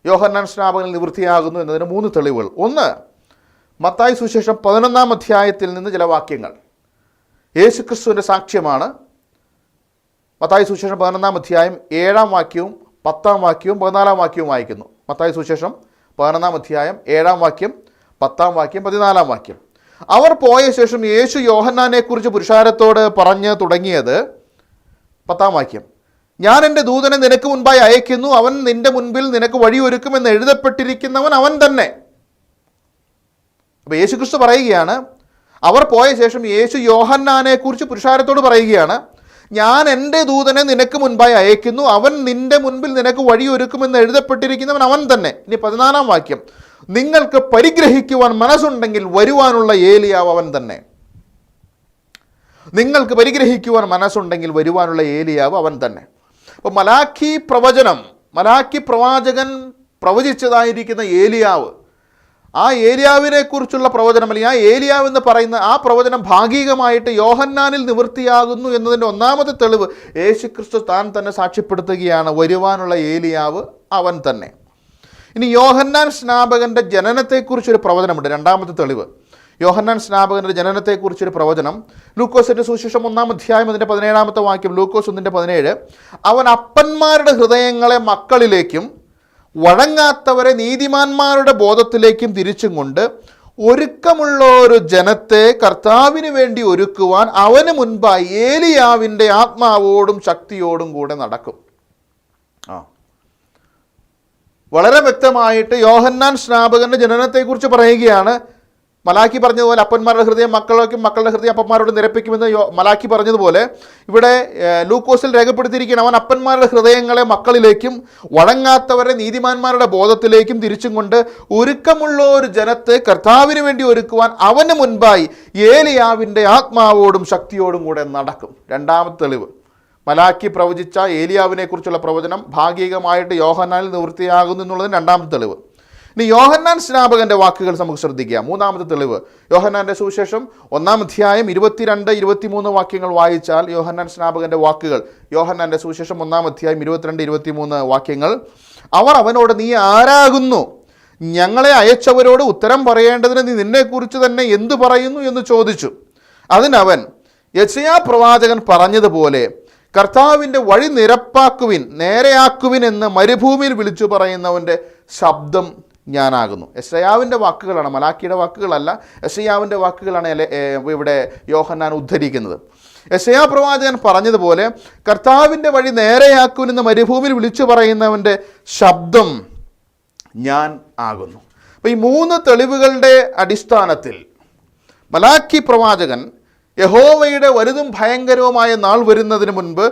യോഹന്നാൻ സ്നാപകനിൽ നിവൃത്തിയാകുന്നു എന്നതിന് 3 തെളിവുകൾ. ഒന്ന്, മത്തായി സുവിശേഷം 11-ാം അധ്യായത്തിൽ നിന്ന് ചില വാക്യങ്ങൾ യേശുക്രിസ്തുവിൻ്റെ സാക്ഷ്യമാണ്. മത്തായി സുവിശേഷം 11-ാം അധ്യായം 7-ാം വാക്യവും 10-ാം വാക്യവും 14-ാം വാക്യവും വായിക്കുന്നു. മത്തായി സുവിശേഷം 11-ാം അധ്യായം 7-ാം വാക്യം, 10-ാം വാക്യം, 14-ാം വാക്യം. അവർ പോയ ശേഷം യേശു യോഹന്നാനെക്കുറിച്ച് പുരുഷാരത്തോട് പറഞ്ഞ് തുടങ്ങിയത്, 10-ാം വാക്യം, ഞാൻ എൻ്റെ ദൂതനെ നിനക്ക് മുൻപായി അയക്കുന്നു, അവൻ നിൻ്റെ മുൻപിൽ നിനക്ക് വഴിയൊരുക്കുമെന്ന് എഴുതപ്പെട്ടിരിക്കുന്നവൻ അവൻ തന്നെ. അപ്പോൾ യേശുക്രിസ്തു പറയുകയാണ്, അവർ പോയ ശേഷം യേശു യോഹന്നാനെക്കുറിച്ച് പുരുഷാരത്തോട് പറയുകയാണ്, ഞാൻ എൻ്റെ ദൂതനെ നിനക്ക് മുൻപായി അയക്കുന്നു, അവൻ നിൻ്റെ മുൻപിൽ നിനക്ക് വഴിയൊരുക്കുമെന്ന് എഴുതപ്പെട്ടിരിക്കുന്നവൻ അവൻ തന്നെ. ഇനി 14-ാം വാക്യം, നിങ്ങൾക്ക് പരിഗ്രഹിക്കുവാൻ മനസ്സുണ്ടെങ്കിൽ വരുവാനുള്ള ഏലിയാവ് അവൻ തന്നെ. നിങ്ങൾക്ക് പരിഗ്രഹിക്കുവാൻ മനസ്സുണ്ടെങ്കിൽ വരുവാനുള്ള ഏലിയാവ് അവൻ തന്നെ. അപ്പോൾ മലാക്കി പ്രവചനം, മലാക്കി പ്രവാചകൻ പ്രവചിച്ചതായിരിക്കുന്ന ഏലിയാവ്, ആ ഏലിയാവിനെ കുറിച്ചുള്ള പ്രവചനം, അല്ലെങ്കിൽ ആ ഏലിയാവ് എന്ന് പറയുന്ന ആ പ്രവചനം ഭാഗികമായിട്ട് യോഹന്നാനിൽ നിവൃത്തിയാകുന്നു എന്നതിൻ്റെ 1-ാമത്തെ തെളിവ് യേശുക്രിസ്തു താൻ തന്നെ സാക്ഷ്യപ്പെടുത്തുകയാണ്, വരുവാനുള്ള ഏലിയാവ് അവൻ തന്നെ. ഇനി യോഹന്നാൻ സ്നാപകൻ്റെ ജനനത്തെക്കുറിച്ചൊരു പ്രവചനമുണ്ട്. 2-ാമത്തെ തെളിവ്, യോഹന്നാൻ സ്നാപകൻ്റെ ജനനത്തെക്കുറിച്ചൊരു പ്രവചനം ലൂക്കോസിൻ്റെ സുവിശേഷം 1-ാം അധ്യായം അതിൻ്റെ 17-ാമത്തെ വാക്യം, ലൂക്കോസ് 1:17, അവൻ അപ്പന്മാരുടെ ഹൃദയങ്ങളെ മക്കളിലേക്കും വഴങ്ങാത്തവരെ നീതിമാന്മാരുടെ ബോധത്തിലേക്കും തിരിച്ചും കൊണ്ട് ഒരുക്കമുള്ള ഒരു ജനത്തെ കർത്താവിന് വേണ്ടി ഒരുക്കുവാൻ അവന് മുൻപായി ഏലിയാവിൻ്റെ ആത്മാവോടും ശക്തിയോടും കൂടെ നടക്കും. വളരെ വ്യക്തമായിട്ട് യോഹന്നാൻ സ്നാപകൻ്റെ ജനനത്തെക്കുറിച്ച് പറയുകയാണ്. മലാക്കി പറഞ്ഞതുപോലെ അപ്പന്മാരുടെ ഹൃദയം മക്കളേക്കും മക്കളുടെ ഹൃദയം അപ്പന്മാരോട് നിരപ്പിക്കുമെന്ന് മലാക്കി പറഞ്ഞതുപോലെ ഇവിടെ ലൂക്കോസിൽ രേഖപ്പെടുത്തിയിരിക്കുകയാണ്, അവൻ അപ്പന്മാരുടെ ഹൃദയങ്ങളെ മക്കളിലേക്കും വഴങ്ങാത്തവരെ നീതിമാന്മാരുടെ ബോധത്തിലേക്കും തിരിച്ചും കൊണ്ട് ഒരുക്കമുള്ള ഒരു ജനത്തെ കർത്താവിന് വേണ്ടി ഒരുക്കുവാൻ അവന് മുൻപായി ഏലിയാവിൻ്റെ ആത്മാവോടും ശക്തിയോടും കൂടെ നടക്കും. 2-ാമത്തെ തെളിവ്, മലാക്കി പ്രവചിച്ച ഏലിയാവിനെക്കുറിച്ചുള്ള പ്രവചനം ഭാഗികമായിട്ട് യോഹന്നാനിൽ നിവൃത്തിയാകുന്നു എന്നുള്ളതിന് 2-ാമത്തെ തെളിവ്. ഇനി യോഹന്നാൻ സ്നാപകൻ്റെ വാക്കുകൾ നമുക്ക് ശ്രദ്ധിക്കുക. 3-ാമത്തെ തെളിവ്, യോഹന്നാൻ്റെ സുവിശേഷം 1-ാം അധ്യായം 22-23 വാക്യങ്ങൾ വായിച്ചാൽ യോഹന്നാൻ സ്നാപകൻ്റെ വാക്കുകൾ, യോഹന്നാൻ്റെ സുവിശേഷം 1-ാം അധ്യായം 22-23 വാക്യങ്ങൾ, അവർ അവനോട്, നീ ആരാകുന്നു? ഞങ്ങളെ അയച്ചവരോട് ഉത്തരം പറയേണ്ടതിന് നീ നിന്നെക്കുറിച്ച് തന്നെ എന്തു പറയുന്നു എന്ന് ചോദിച്ചു. അതിനവൻ, യെശയ്യാ പ്രവാചകൻ പറഞ്ഞതുപോലെ കർത്താവിൻ്റെ വഴി നിരപ്പാക്കുവിൻ, നേരെയാക്കുവിൻ എന്ന് മരുഭൂമിയിൽ വിളിച്ചു പറയുന്നവൻ്റെ ശബ്ദം ഞാനാകുന്നു. യെശയ്യാവിൻ്റെ വാക്കുകളാണ്, മലാക്കിയുടെ വാക്കുകളല്ല, യെശയ്യാവിൻ്റെ വാക്കുകളാണ് ഇവിടെ യോഹന്നാൻ ഉദ്ധരിക്കുന്നത്. യെശയ്യാ പ്രവാചകൻ പറഞ്ഞതുപോലെ കർത്താവിൻ്റെ വഴി നേരെയാക്കുവിൻ എന്ന് മരുഭൂമിയിൽ വിളിച്ചു പറയുന്നവൻ്റെ ശബ്ദം ഞാൻ ആകുന്നു. അപ്പോൾ ഈ 3 തെളിവുകളുടെ അടിസ്ഥാനത്തിൽ മലാക്കി പ്രവാചകൻ യഹോവയുടെ വലുതും ഭയങ്കരവുമായ നാൾ വരുന്നതിന് മുൻപ്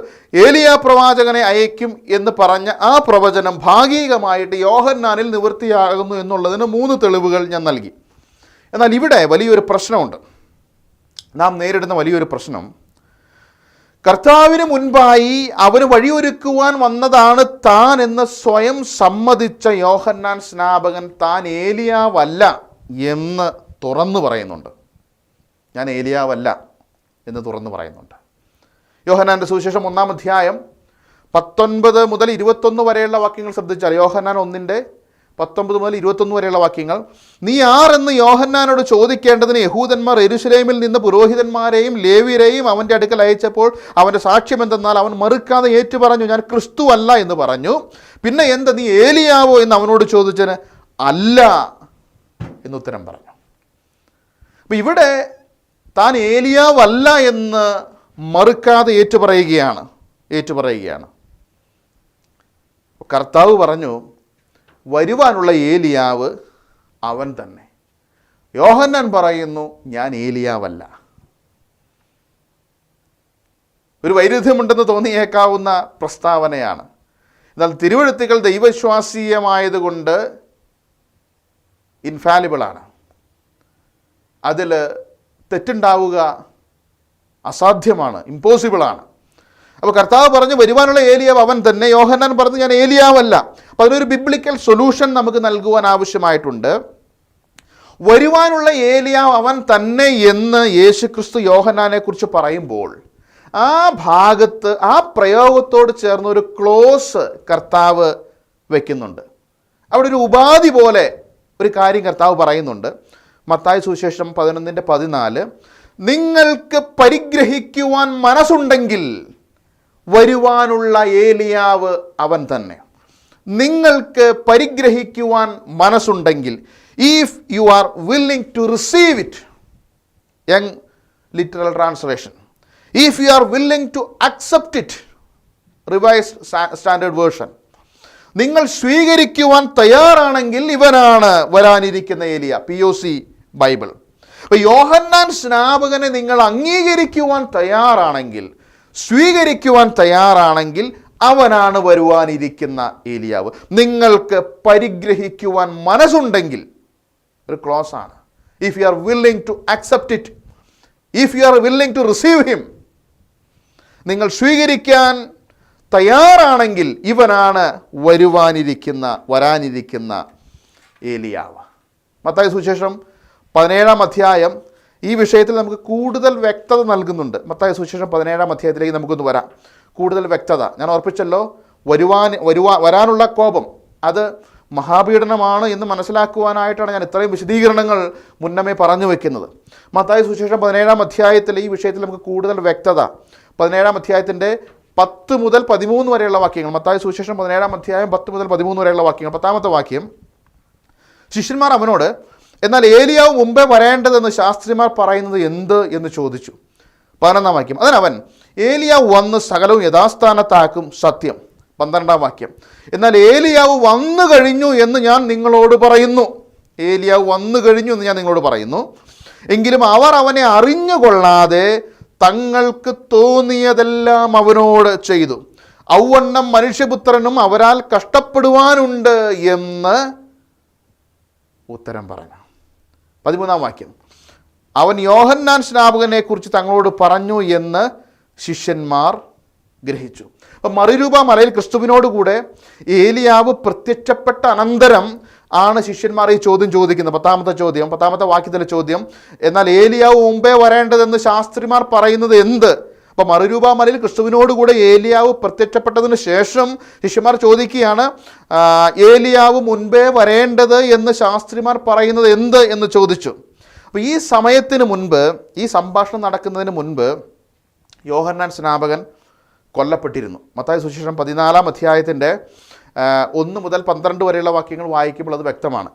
ഏലിയാ പ്രവാചകനെ അയക്കും എന്ന് പറഞ്ഞ ആ പ്രവചനം ഭാഗികമായിട്ട് യോഹന്നാനിൽ നിവൃത്തിയാകുന്നു എന്നുള്ളതിന് 3 തെളിവുകൾ ഞാൻ നൽകി. എന്നാൽ ഇവിടെ വലിയൊരു പ്രശ്നമുണ്ട്. നാം നേരിടുന്ന വലിയൊരു പ്രശ്നം, കർത്താവിന് മുൻപായി അവന് വഴിയൊരുക്കുവാൻ വന്നതാണ് താൻ എന്ന് സ്വയം സമ്മതിച്ച യോഹന്നാൻ സ്നാപകൻ താൻ ഏലിയാവല്ല എന്ന് തുറന്നു പറയുന്നുണ്ട്. ഞാൻ ഏലിയാവല്ല എന്ന് തുറന്നു പറയുന്നുണ്ട്. യോഹന്നാൻ്റെ സുവിശേഷം 1-ാം അധ്യായം 19 മുതൽ 21 വരെയുള്ള വാക്യങ്ങൾ ശ്രദ്ധിച്ചാൽ, യോഹന്നാൻ 1:19 മുതൽ 21 വരെയുള്ള വാക്യങ്ങൾ, നീ ആരെന്ന് യോഹന്നാനോട് ചോദിക്കേണ്ടതിന് യഹൂദന്മാർ യെരൂശലേമിൽ നിന്ന് പുരോഹിതന്മാരെയും ലേവ്യരെയും അവൻ്റെ അടുക്കൽ അയച്ചപ്പോൾ അവൻ്റെ സാക്ഷ്യം എന്തെന്നാൽ അവൻ മറുക്കാതെ ഏറ്റു പറഞ്ഞു, ഞാൻ ക്രിസ്തു അല്ല എന്ന് പറഞ്ഞു. പിന്നെ എന്താ, നീ ഏലിയാവോ എന്ന് അവനോട് ചോദിച്ചതിന് അല്ല എന്നുത്തരം പറഞ്ഞു. അപ്പം ഇവിടെ താൻ ഏലിയാവല്ല എന്ന് മറുക്കാതെ ഏറ്റുപറയുകയാണ്. കർത്താവ് പറഞ്ഞു, വരുവാനുള്ള ഏലിയാവ് അവൻ തന്നെ. യോഹന്നാൻ പറയുന്നു, ഞാൻ ഏലിയാവല്ല. ഒരു വൈരുദ്ധ്യമുണ്ടെന്ന് തോന്നിയേക്കാവുന്ന പ്രസ്താവനയാണ്. എന്നാൽ തിരുവെഴുത്തുകൾ ദൈവവിശ്വാസീയമായതുകൊണ്ട് ഇൻഫാലിബിളാണ്. അതിൽ തെറ്റുണ്ടാവുക അസാധ്യമാണ്, ഇമ്പോസിബിളാണ്. അപ്പോൾ കർത്താവ് പറഞ്ഞു വരുവാനുള്ള ഏലിയാവ് അവൻ തന്നെ. യോഹന്നാൻ പറഞ്ഞു ഞാൻ ഏലിയാവല്ല. അപ്പോൾ അതിനൊരു ബിബ്ലിക്കൽ സൊല്യൂഷൻ നമുക്ക് നൽകുവാൻ ആവശ്യമായിട്ടുണ്ട്. വരുവാനുള്ള ഏലിയാവ് അവൻ തന്നെ എന്ന് യേശുക്രിസ്തു യോഹന്നാനെ കുറിച്ച് പറയുമ്പോൾ ആ ഭാഗത്ത് ആ പ്രയോഗത്തോട് ചേർന്ന് ഒരു ക്ലോസ് കർത്താവ് വയ്ക്കുന്നുണ്ട്. അവിടെ ഒരു ഉപാധി പോലെ ഒരു കാര്യം കർത്താവ് പറയുന്നുണ്ട്. മത്തായി സുവിശേഷം 11:14 നിങ്ങൾക്ക് പരിഗ്രഹിക്കുവാൻ മനസ്സുണ്ടെങ്കിൽ വരുവാനുള്ള ഏലിയാവ് അവൻ തന്നെ. നിങ്ങൾക്ക് പരിഗ്രഹിക്കുവാൻ മനസ്സുണ്ടെങ്കിൽ, if you are willing to receive it, Young literal translation, if you are willing to accept it, revised standard version, നിങ്ങൾ സ്വീകരിക്കുവാൻ തയ്യാറാണെങ്കിൽ ഇവനാണ് വരാനിരിക്കുന്ന ഏലിയ. POC Bible. അപ്പോൾ യോഹന്നാൻ സ്നാപകനെ നിങ്ങൾ അംഗീകരിക്കുവാൻ തയ്യാറാണെങ്കിൽ, സ്വീകരിക്കുവാൻ തയ്യാറാണെങ്കിൽ അവനാണ് വരുവാനിരിക്കുന്ന ഏലിയാവ്. നിങ്ങൾക്ക് പരിഗ്രഹിക്കുവാൻ മനസ്സുണ്ടെങ്കിൽ, ഒരു ക്ലോസ് ആണ്, if you are willing to accept it, if you are willing to receive him, നിങ്ങൾ സ്വീകരിക്കാൻ തയ്യാറാണെങ്കിൽ ഇവനാണ് വരാനിരിക്കുന്ന ഏലിയാവ്. മത്തായി സുവിശേഷം 17-ാം അധ്യായം ഈ വിഷയത്തിൽ നമുക്ക് കൂടുതൽ വ്യക്തത നൽകുന്നുണ്ട്. മത്തായി സുവിശേഷം 17-ാം അധ്യായത്തിലേക്ക് നമുക്കൊന്ന് വരാം. കൂടുതൽ വ്യക്തത. ഞാൻ ഓർപ്പിച്ചല്ലോ, വരാനുള്ള കോപം അത് മഹാപീഡനമാണ് എന്ന് മനസ്സിലാക്കുവാനായിട്ടാണ് ഞാൻ ഇത്രയും വിശദീകരണങ്ങൾ മുന്നമേ പറഞ്ഞു വയ്ക്കുന്നത്. മത്തായി സുവിശേഷം 17-ാം അധ്യായത്തിൽ ഈ വിഷയത്തിൽ നമുക്ക് കൂടുതൽ വ്യക്തത. 17-ാം അധ്യായത്തിൻ്റെ 10 മുതൽ 13 വരെയുള്ള വാക്യങ്ങൾ. മത്തായി സുവിശേഷം 17-ാം അധ്യായം 10 മുതൽ 13 വരെയുള്ള വാക്യങ്ങൾ. 10-ാമത്തെ വാക്യം, ശിഷ്യന്മാർ അവനോട് എന്നാൽ ഏലിയാവ് മുമ്പേ വരേണ്ടതെന്ന് ശാസ്ത്രിമാർ പറയുന്നത് എന്ത് എന്ന് ചോദിച്ചു. 11-ാം വാക്യം, അതിനവൻ ഏലിയാവ് വന്ന് സകലവും യഥാസ്ഥാനത്താക്കും സത്യം. 12-ാം വാക്യം, എന്നാൽ ഏലിയാവ് വന്നു കഴിഞ്ഞു എന്ന് ഞാൻ നിങ്ങളോട് പറയുന്നു. ഏലിയാവ് വന്നു കഴിഞ്ഞു എന്ന് ഞാൻ നിങ്ങളോട് പറയുന്നു. എങ്കിലും അവർ അവനെ അറിഞ്ഞുകൊള്ളാതെ തങ്ങൾക്ക് തോന്നിയതെല്ലാം അവനോട് ചെയ്തു. ഔവണ്ണം മനുഷ്യപുത്രനും അവരാൽ കഷ്ടപ്പെടുവാനുണ്ട് എന്ന് ഉത്തരം പറഞ്ഞു. 13-ാം വാക്യം, അവൻ യോഹന്നാൻ സ്നാപകനെ കുറിച്ച് തങ്ങളോട് പറഞ്ഞു എന്ന് ശിഷ്യന്മാർ ഗ്രഹിച്ചു. അപ്പം മറുരൂപ മലയിൽ ക്രിസ്തുവിനോടുകൂടെ ഏലിയാവ് പ്രത്യക്ഷപ്പെട്ട അനന്തരം ആണ് ശിഷ്യന്മാർ ഈ ചോദ്യം ചോദിക്കുന്നത്. 10-ാമത്തെ വാക്യത്തിലെ ചോദ്യം, എന്നാൽ ഏലിയാവ് മുമ്പേ വരേണ്ടതെന്ന് ശാസ്ത്രിമാർ പറയുന്നത് എന്ത്? അപ്പോൾ മറുരൂപ മലയിൽ ക്രിസ്തുവിനോടുകൂടെ ഏലിയാവ് പ്രത്യക്ഷപ്പെട്ടതിന് ശേഷം ശിഷ്യന്മാർ ചോദിക്കുകയാണ്, ഏലിയാവ് മുൻപേ വരേണ്ടത് എന്ന് ശാസ്ത്രിമാർ പറയുന്നത് എന്ത് എന്ന് ചോദിച്ചു. അപ്പോൾ ഈ സമയത്തിന് മുൻപ്, ഈ സംഭാഷണം നടക്കുന്നതിന് മുൻപ് യോഹന്നാൻ സ്നാപകൻ കൊല്ലപ്പെട്ടിരുന്നു. മത്തായി സുവിശേഷം 14-ാം അധ്യായത്തിൻ്റെ 1 മുതൽ 12 വരെയുള്ള വാക്യങ്ങൾ വായിക്കുമ്പോൾ അത് വ്യക്തമാണ്.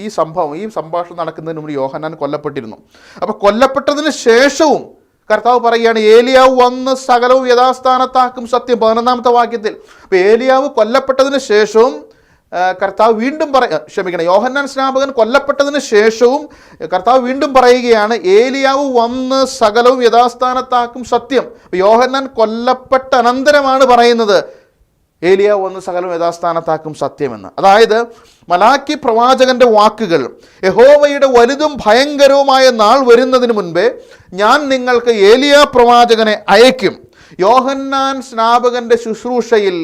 ഈ സംഭാഷണം നടക്കുന്നതിന് മുമ്പ് യോഹന്നാൻ കൊല്ലപ്പെട്ടിരുന്നു. അപ്പോൾ കൊല്ലപ്പെട്ടതിന് ശേഷവും കർത്താവ് പറയുകയാണ് ഏലിയാവ് വന്ന് സകലവും യഥാസ്ഥാനത്താക്കും സത്യം. 11-ാമത്തെ വാക്യത്തിൽ. അപ്പോൾ ഏലിയാവ് കൊല്ലപ്പെട്ടതിന് ശേഷവും കർത്താവ് വീണ്ടും യോഹന്നാൻ സ്നാപകൻ കൊല്ലപ്പെട്ടതിന് ശേഷവും കർത്താവ് വീണ്ടും പറയുകയാണ് ഏലിയാവ് വന്ന് സകലവും യഥാസ്ഥാനത്താക്കും സത്യം. യോഹന്നാൻ കൊല്ലപ്പെട്ട അനന്തരമാണ് പറയുന്നത് ഏലിയാവ് വന്ന് സകലവും യഥാസ്ഥാനത്താക്കും സത്യമെന്ന്. അതായത് മലാക്കി പ്രവാചകന്റെ വാക്കുകൾ, യഹോവയുടെ വലുതും ഭയങ്കരവുമായ നാൾ വരുന്നതിന് മുൻപേ ഞാൻ നിങ്ങൾക്ക് ഏലിയാ പ്രവാചകനെ അയക്കും. യോഹന്നാൻ സ്നാപകന്റെ ശുശ്രൂഷയിൽ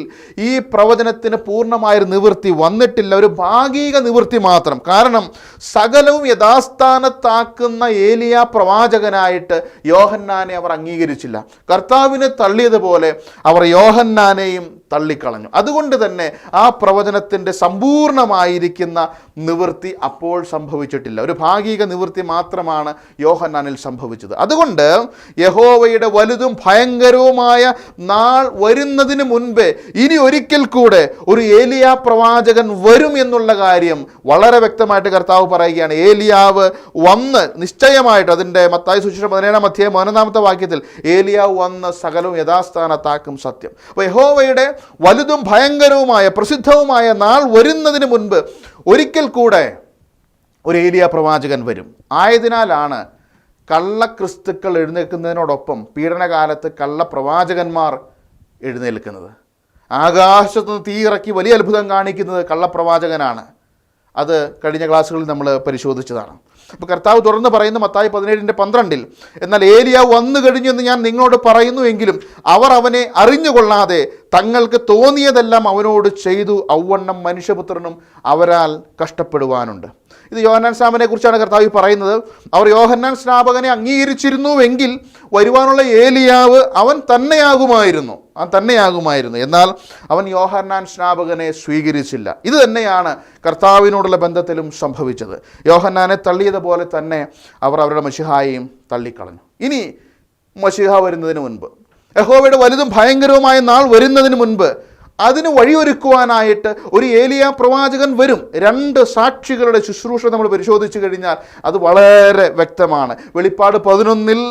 ഈ പ്രവചനത്തിന് പൂർണ്ണമായൊരു നിവൃത്തി വന്നിട്ടില്ല, ഒരു ഭാഗിക നിവൃത്തി മാത്രം. കാരണം സകലവും യഥാസ്ഥാനത്താക്കുന്ന ഏലിയ പ്രവാചകനായിട്ട് യോഹന്നാനെ അവർ അംഗീകരിച്ചില്ല. കർത്താവിനെ തള്ളിയതുപോലെ അവർ യോഹന്നാനെയും തള്ളിക്കളഞ്ഞു. അതുകൊണ്ട് തന്നെ ആ പ്രവചനത്തിൻ്റെ സമ്പൂർണമായിരിക്കുന്ന നിവൃത്തി അപ്പോൾ സംഭവിച്ചിട്ടില്ല. ഒരു ഭാഗിക നിവൃത്തി മാത്രമാണ് യോഹന്നാനിൽ സംഭവിച്ചത്. അതുകൊണ്ട് യഹോവയുടെ വലുതും ഭയങ്കരവുമായ നാൾ വരുന്നതിന് മുൻപേ ഇനി ഒരിക്കൽ കൂടെ ഒരു ഏലിയ പ്രവാചകൻ വരും എന്നുള്ള കാര്യം വളരെ വ്യക്തമായിട്ട് കർത്താവ് പറയുകയാണ്. ഏലിയാവ് വന്ന് നിശ്ചയമായിട്ട്, അതിൻ്റെ മത്തായി സുവിശേഷം 17-ാം അധ്യായം 11-ാമത്തെ വാക്യത്തിൽ ഏലിയാവ് വന്ന് സകലവും യഥാസ്ഥാനത്താക്കും സത്യം. അപ്പോൾ യഹോവയുടെ വലുതും ഭയങ്കരവുമായ പ്രസിദ്ധവുമായ നാൾ വരുന്നതിന് മുൻപ് ഒരിക്കൽ കൂടെ ഒരു ഏലിയ പ്രവാചകൻ വരും. ആയതിനാലാണ് കള്ളക്രിസ്തുക്കൾ എഴുന്നേൽക്കുന്നതിനോടൊപ്പം പീഡനകാലത്ത് കള്ളപ്രവാചകന്മാർ എഴുന്നേൽക്കുന്നത്. ആകാശത്തുനിന്ന് തീയിറക്കി വലിയ അത്ഭുതം കാണിക്കുന്നത് കള്ളപ്രവാചകനാണ്. അത് കഴിഞ്ഞ ക്ലാസ്സുകളിൽ നമ്മൾ പരിശോധിച്ചതാണ്. അപ്പോൾ കർത്താവ് തുറന്ന് പറയുന്ന മത്തായി 17:12, എന്നാൽ ഏലിയാവ് വന്നു കഴിഞ്ഞു എന്ന് ഞാൻ നിങ്ങളോട് പറയുന്നു എങ്കിലും അവർ അവനെ അറിഞ്ഞുകൊള്ളാതെ തങ്ങൾക്ക് തോന്നിയതെല്ലാം അവനോട് ചെയ്തു, ഔവണ്ണം മനുഷ്യപുത്രനും അവരാൽ കഷ്ടപ്പെടുവാനുണ്ട്. ഇത് യോഹന്നാൻ സ്നാപകനെ കുറിച്ചാണ് കർത്താവ് പറയുന്നത്. അവർ യോഹന്നാൻ സ്നാപകനെ അംഗീകരിച്ചിരുന്നുവെങ്കിൽ വരുവാനുള്ള ഏലിയാവ് അവൻ തന്നെയാകുമായിരുന്നു. എന്നാൽ അവൻ യോഹന്നാൻ സ്നാപകനെ സ്വീകരിച്ചില്ല. ഇത് തന്നെയാണ് കർത്താവിനോടുള്ള ബന്ധത്തിലും സംഭവിച്ചത്. യോഹന്നാനെ തള്ളിയതുപോലെ തന്നെ അവർ അവരുടെ മശിഹായെയും തള്ളിക്കളഞ്ഞു. ഇനി മശിഹ വരുന്നതിന് മുൻപ്, യഹോവയുടെ വലുതും ഭയങ്കരവുമായ നാൾ വരുന്നതിന് മുൻപ് അതിന് വഴിയൊരുക്കുവാനായിട്ട് ഒരു ഏലിയാ പ്രവാചകൻ വരും. 2 സാക്ഷികളുടെ ശുശ്രൂഷ നമ്മൾ പരിശോധിച്ചു കഴിഞ്ഞാൽ അത് വളരെ വ്യക്തമാണ്. വെളിപ്പാട് 11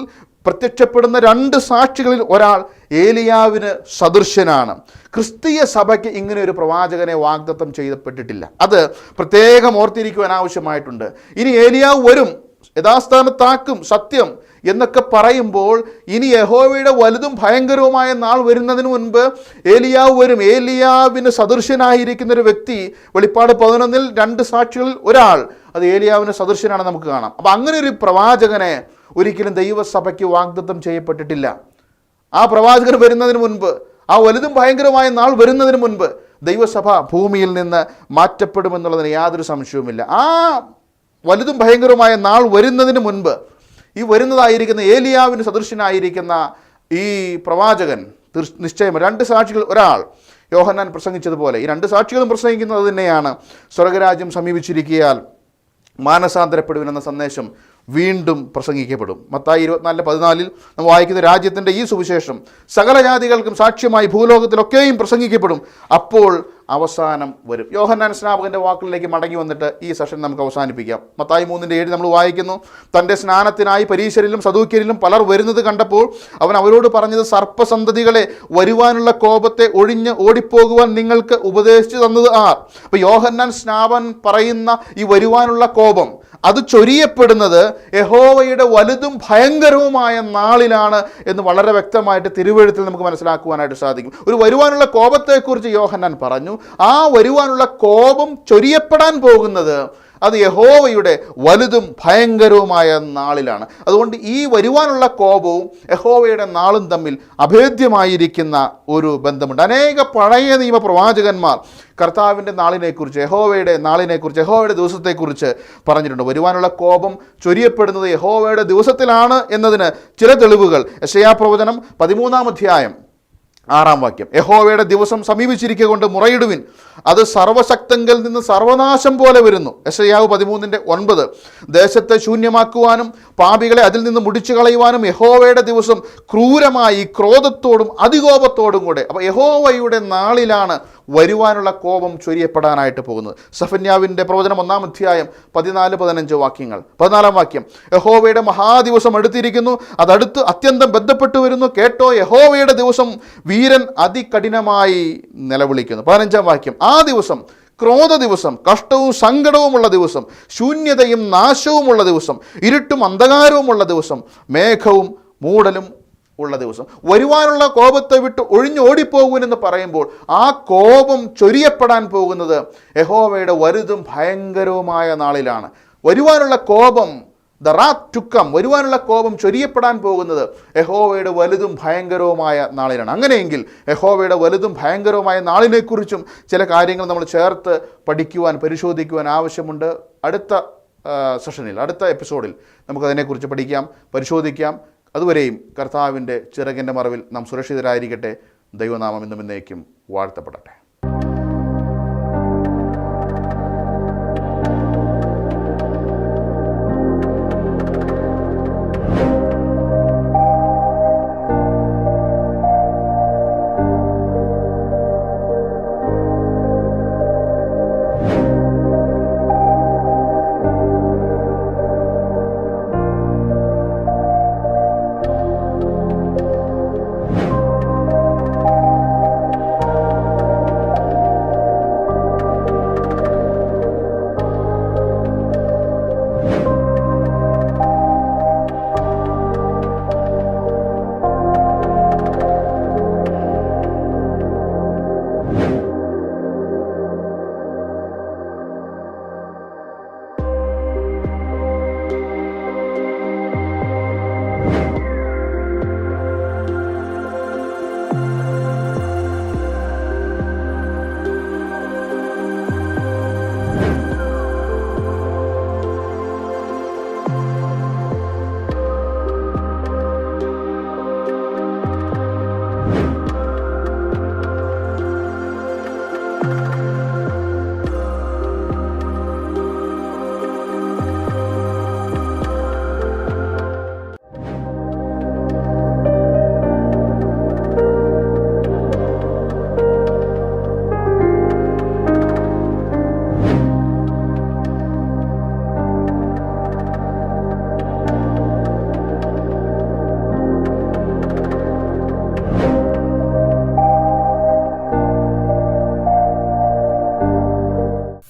പ്രത്യക്ഷപ്പെടുന്ന 2 സാക്ഷികളിൽ ഒരാൾ ഏലിയാവിന് സദൃശ്യനാണ്. ക്രിസ്തീയ സഭയ്ക്ക് ഇങ്ങനെ ഒരു പ്രവാചകനെ വാഗ്ദത്തം ചെയ്യപ്പെട്ടിട്ടില്ല. അത് പ്രത്യേകം ഓർത്തിരിക്കുവാൻ ആവശ്യമായിട്ടുണ്ട്. ഇനി ഏലിയാവ് വരും, യഥാസ്ഥാനത്താക്കും സത്യം എന്നൊക്കെ പറയുമ്പോൾ ഇനി യഹോവയുടെ വലുതും ഭയങ്കരവുമായ നാൾ വരുന്നതിന് മുൻപ് ഏലിയാവ് വരും. ഏലിയാവിന് സദൃശ്യനായിരിക്കുന്ന ഒരു വ്യക്തി വെളിപ്പാട് 11 2 സാക്ഷികളിൽ ഒരാൾ, അത് ഏലിയാവിന് സദൃശ്യനാണ് നമുക്ക് കാണാം. അപ്പം അങ്ങനെ ഒരു പ്രവാചകനെ ഒരിക്കലും ദൈവസഭയ്ക്ക് വാഗ്ദത്തം ചെയ്യപ്പെട്ടിട്ടില്ല. ആ പ്രവാചകൻ വരുന്നതിന് മുൻപ്, ആ വലുതും ഭയങ്കരമായ നാൾ വരുന്നതിന് മുൻപ് ദൈവസഭ ഭൂമിയിൽ നിന്ന് മാറ്റപ്പെടുമെന്നുള്ളതിന് യാതൊരു സംശയവുമില്ല. ആ വലുതും ഭയങ്കരമായ നാൾ വരുന്നതിന് മുൻപ് ഈ വരുന്നതായിരിക്കുന്ന ഏലിയാവിന് സദൃശ്യനായിരിക്കുന്ന ഈ പ്രവാചകൻ നിശ്ചയം 2 സാക്ഷികൾ ഒരാൾ, യോഹന്നാൻ പ്രസംഗിച്ചതുപോലെ ഈ 2 സാക്ഷികളും പ്രസംഗിക്കുന്നത് തന്നെയാണ്, സ്വർഗരാജ്യം സമീപിച്ചിരിക്കയാൽ മാനസാന്തരപ്പെടുവിനെന്ന സന്ദേശം വീണ്ടും പ്രസംഗിക്കപ്പെടും. മത്തായി 24:14 നമ്മൾ വായിക്കുന്ന രാജ്യത്തിൻ്റെ ഈ സുവിശേഷം സകല ജാതികൾക്കും സാക്ഷ്യമായി ഭൂലോകത്തിലൊക്കെയും പ്രസംഗിക്കപ്പെടും, അപ്പോൾ അവസാനം വരും. യോഹന്നാൻ സ്നാപകൻ്റെ വാക്കുകളിലേക്ക് മടങ്ങി വന്നിട്ട് ഈ സെഷൻ നമുക്ക് അവസാനിപ്പിക്കാം. മത്തായി 3:7 നമ്മൾ വായിക്കുന്നു, തൻ്റെ സ്നാനത്തിനായി പരീശരിലും സദൂക്യരിലും പലർ വരുന്നത് കണ്ടപ്പോൾ അവൻ അവരോട് പറഞ്ഞത്, സർപ്പസന്തതികളെ, വരുവാനുള്ള കോപത്തെ ഒഴിഞ്ഞ് ഓടിപ്പോകുവാൻ നിങ്ങൾക്ക് ഉപദേശിച്ചു തന്നത് ആർ? അപ്പോൾ യോഹന്നാൻ സ്നാപകൻ പറയുന്ന ഈ വരുവാനുള്ള കോപം അത് ചൊരിയപ്പെടുന്നത് യഹോവയുടെ വലുതും ഭയങ്കരവുമായ നാളിലാണ് എന്ന് വളരെ വ്യക്തമായിട്ട് തിരുവെഴുത്തിൽ നമുക്ക് മനസ്സിലാക്കുവാനായിട്ട് സാധിക്കും. ഒരു വരുവാനുള്ള കോപത്തെക്കുറിച്ച് യോഹന്നാൻ പറഞ്ഞു. ആ വരുവാനുള്ള കോപം ചൊരിയപ്പെടാൻ പോകുന്നത് അത് യഹോവയുടെ വലുതും ഭയങ്കരവുമായ നാളിലാണ്. അതുകൊണ്ട് ഈ വരുവാനുള്ള കോപവും യഹോവയുടെ നാളും തമ്മിൽ അഭേദ്യമായിരിക്കുന്ന ഒരു ബന്ധമുണ്ട്. അനേക പഴയ നിയമ പ്രവാചകന്മാർ കർത്താവിൻ്റെ നാളിനെക്കുറിച്ച്, യഹോവയുടെ നാളിനെക്കുറിച്ച്, യഹോവയുടെ ദിവസത്തെക്കുറിച്ച് പറഞ്ഞിട്ടുണ്ട്. വരുവാനുള്ള കോപം ചൊരിയപ്പെടുന്നത് യഹോവയുടെ ദിവസത്തിലാണ് എന്നതിന് ചില തെളിവുകൾ യെശയ്യാ പ്രവചനം 13-ാം അധ്യായം 6-ാം വാക്യം, യഹോവയുടെ ദിവസം സമീപിച്ചിരിക്കൊണ്ട് മുറയിടുവിൻ, അത് സർവശക്തങ്കിൽ നിന്ന് സർവനാശം പോലെ വരുന്നു. യെശയ്യാവ് 13:9, ദേശത്തെ ശൂന്യമാക്കുവാനും പാപികളെ അതിൽ നിന്ന് മുടിച്ചു കളയുവാനും യഹോവയുടെ ദിവസം ക്രൂരമായി ക്രോധത്തോടും അതികോപത്തോടും കൂടെ. അപ്പോൾ യഹോവയുടെ നാളിലാണ് വരുവാനുള്ള കോപം ചൊരിയപ്പെടാനായിട്ട് പോകുന്നത്. സഫന്യാവിൻ്റെ പ്രവചനം 1-ാം അധ്യായം 14-15 വാക്യങ്ങൾ. 14-ാം വാക്യം, യഹോവയുടെ മഹാദിവസം അടുത്തിരിക്കുന്നു, അതടുത്ത് അത്യന്തം ബന്ധപ്പെട്ടു വരുന്നു, കേട്ടോ യഹോവയുടെ ദിവസം വീരൻ അതികഠിനമായി നിലവിളിക്കുന്നു. 15-ാം വാക്യം, ആ ദിവസം ക്രോധ ദിവസം, കഷ്ടവും സങ്കടവുമുള്ള ദിവസം, ശൂന്യതയും നാശവുമുള്ള ദിവസം, ഇരുട്ടും അന്ധകാരവുമുള്ള ദിവസം, മേഘവും മൂടലും ഉള്ള ദിവസം. വരുവാനുള്ള കോപത്തെ വിട്ട് ഒഴിഞ്ഞോടിപ്പോകുമെന്ന് പറയുമ്പോൾ ആ കോപം ചൊരിയപ്പെടാൻ പോകുന്നത് യഹോവയുടെ വലുതും ഭയങ്കരവുമായ നാളിലാണ്. വരുവാനുള്ള കോപം, ദ റാത്ത് ടു കം, വരുവാനുള്ള കോപം ചൊരിയപ്പെടാൻ പോകുന്നത് യഹോവയുടെ വലുതും ഭയങ്കരവുമായ നാളിലാണ്. അങ്ങനെയെങ്കിൽ യഹോവയുടെ വലുതും ഭയങ്കരവുമായ നാളിനെക്കുറിച്ചും ചില കാര്യങ്ങൾ നമ്മൾ ചേർത്ത് പഠിക്കുവാൻ, പരിശോധിക്കുവാൻ ആവശ്യമുണ്ട്. അടുത്ത സെഷനിൽ, അടുത്ത എപ്പിസോഡിൽ നമുക്കതിനെക്കുറിച്ച് പഠിക്കാം, പരിശോധിക്കാം. അതുവരെയും കർത്താവിൻ്റെ ചിറകിൻ്റെ മറവിൽ നാം സുരക്ഷിതരായിരിക്കട്ടെ. ദൈവനാമം ഇന്നും എന്നേക്കും വാഴ്ത്തപ്പെടട്ടെ.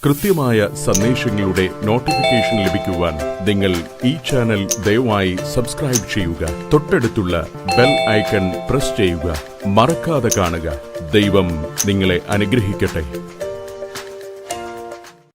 കൃത്യമായ സന്ദേശങ്ങളുടെ നോട്ടിഫിക്കേഷൻ ലഭിക്കുവാൻ നിങ്ങൾ ഈ ചാനൽ ദയവായി സബ്സ്ക്രൈബ് ചെയ്യുക. തൊട്ടടുത്തുള്ള ബെൽ ഐക്കൺ പ്രസ് ചെയ്യുക. മറക്കാതെ കാണുക. ദൈവം നിങ്ങളെ അനുഗ്രഹിക്കട്ടെ.